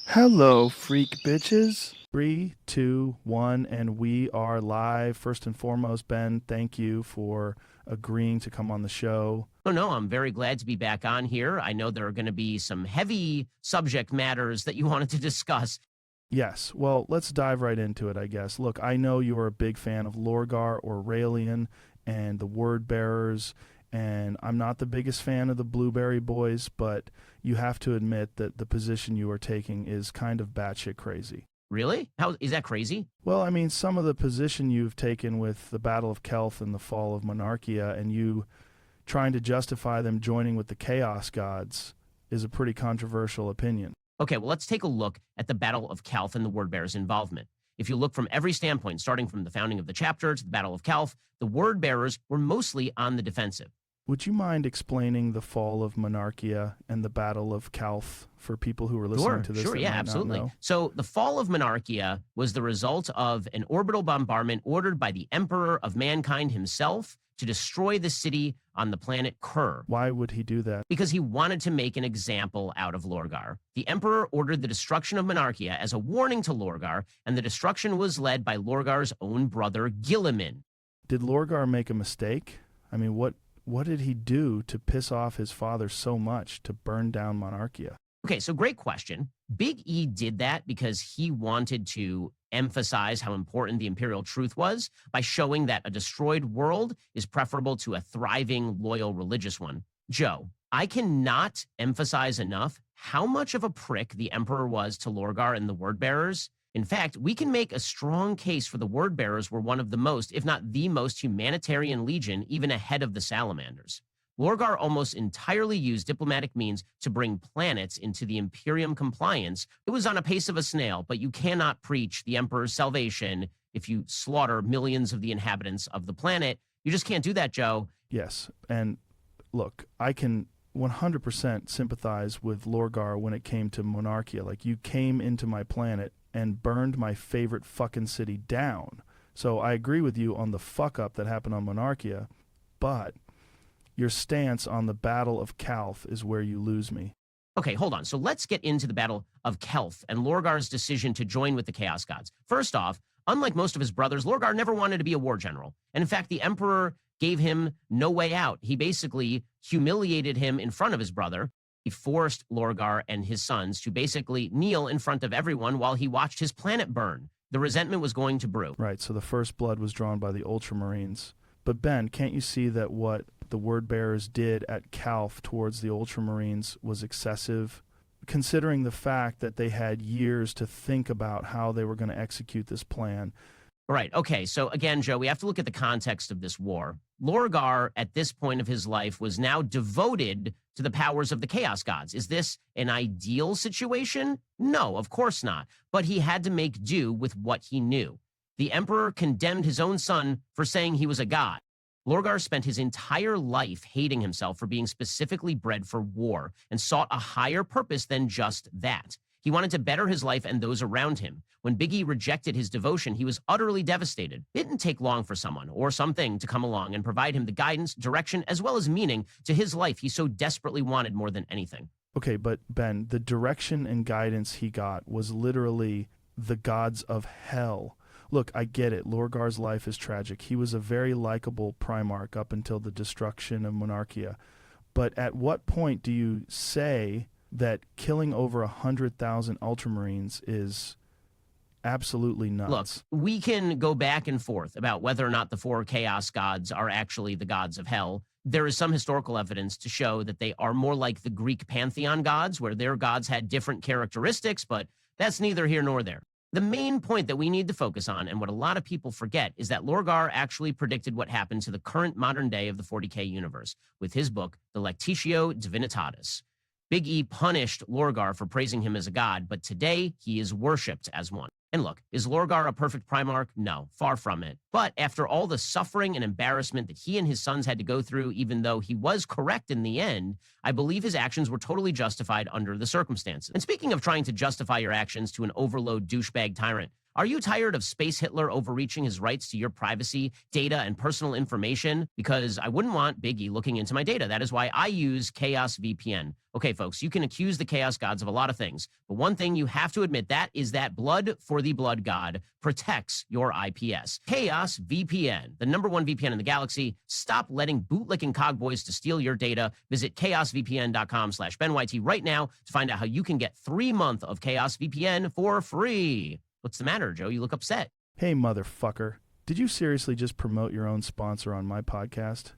Hello, freak bitches. 3, 2, 1, and we are live. First and foremost, Ben, thank you for agreeing to come on the show. Oh, no, I'm very glad to be back on here. I know there are going to be some heavy subject matters that you wanted to discuss. Yes, well, let's dive right into it, I guess. Look, I know you are a big fan of Lorgar, Aurelian, and the Word Bearers, and I'm not the biggest fan of the Blueberry Boys, but you have to admit that the position you are taking is kind of batshit crazy. Really? How is that crazy? Well, I mean, some of the position you've taken with the Battle of Kelth and the fall of Monarchia, and you trying to justify them joining with the Chaos Gods, is a pretty controversial opinion. Okay, well, let's take a look at the Battle of Calth and the Word Bearers' involvement. If you look from every standpoint, starting from the founding of the chapter to the Battle of Calth, the Word Bearers were mostly on the defensive. Would you mind explaining the fall of Monarchia and the Battle of Calth for people who are listening to this? Sure, yeah, absolutely. So the fall of Monarchia was the result of an orbital bombardment ordered by the Emperor of Mankind himself to destroy the city on the planet Kur. Why would he do that? Because he wanted to make an example out of Lorgar. The Emperor ordered the destruction of Monarchia as a warning to Lorgar, and the destruction was led by Lorgar's own brother, Guilliman. Did Lorgar make a mistake? I mean, what did he do to piss off his father so much to burn down Monarchia? Okay, so great question. Big E did that because he wanted to emphasize how important the imperial truth was by showing that a destroyed world is preferable to a thriving, loyal, religious one. Joe, I cannot emphasize enough how much of a prick the Emperor was to Lorgar and the Word Bearers. In fact, we can make a strong case for the Word Bearers were one of the most, if not the most, humanitarian legion, even ahead of the Salamanders. Lorgar almost entirely used diplomatic means to bring planets into the Imperium compliance. It was on a pace of a snail, but you cannot preach the Emperor's salvation if you slaughter millions of the inhabitants of the planet. You just can't do that, Joe. Yes, and look, I can 100% sympathize with Lorgar when it came to Monarchia. Like, you came into my planet and burned my favorite fucking city down. So I agree with you on the fuck-up that happened on Monarchia, but your stance on the Battle of Calth is where you lose me. Okay, hold on. So let's get into the Battle of Kelth and Lorgar's decision to join with the Chaos Gods. First off, unlike most of his brothers, Lorgar never wanted to be a war general. And in fact, the Emperor gave him no way out. He basically humiliated him in front of his brother. He forced Lorgar and his sons to basically kneel in front of everyone while he watched his planet burn. The resentment was going to brew. Right, so the first blood was drawn by the Ultramarines. But Ben, can't you see that what the Word Bearers did at Calth towards the Ultramarines was excessive, considering the fact that they had years to think about how they were going to execute this plan? Right. Okay. So again, Joe, we have to look at the context of this war. Lorgar, at this point of his life, was now devoted to the powers of the Chaos Gods. Is this an ideal situation? No, of course not. But he had to make do with what he knew. The Emperor condemned his own son for saying he was a god. Lorgar spent his entire life hating himself for being specifically bred for war and sought a higher purpose than just that. He wanted to better his life and those around him. When Big E rejected his devotion, he was utterly devastated. It didn't take long for someone or something to come along and provide him the guidance, direction, as well as meaning to his life he so desperately wanted more than anything. Okay, but Ben, the direction and guidance he got was literally the gods of hell. Look, I get it. Lorgar's life is tragic. He was a very likable Primarch up until the destruction of Monarchia. But at what point do you say that killing over 100,000 Ultramarines is absolutely nuts? Look, we can go back and forth about whether or not the four Chaos Gods are actually the gods of hell. There is some historical evidence to show that they are more like the Greek pantheon gods, where their gods had different characteristics, but that's neither here nor there. The main point that we need to focus on, and what a lot of people forget, is that Lorgar actually predicted what happened to the current modern day of the 40K universe with his book, The Lectitio Divinitatis. Big E punished Lorgar for praising him as a god, but today he is worshipped as one. And look, is Lorgar a perfect Primarch? No, far from it. But after all the suffering and embarrassment that he and his sons had to go through, even though he was correct in the end, I believe his actions were totally justified under the circumstances. And speaking of trying to justify your actions to an overload douchebag tyrant, Are you tired of Space Hitler overreaching his rights to your privacy, data, and personal information? Because I wouldn't want Big E looking into my data. That is why I use Chaos VPN. Okay, folks, you can accuse the chaos gods of a lot of things, but one thing you have to admit that is that blood for the blood god protects your IPS. Chaos VPN, the #1 VPN in the galaxy. Stop letting bootlicking cogboys to steal your data. Visit chaosvpn.com/BenYT right now to find out how you can get 3 months of Chaos VPN for free. What's the matter, Joe? You look upset. Hey, motherfucker. Did you seriously just promote your own sponsor on my podcast?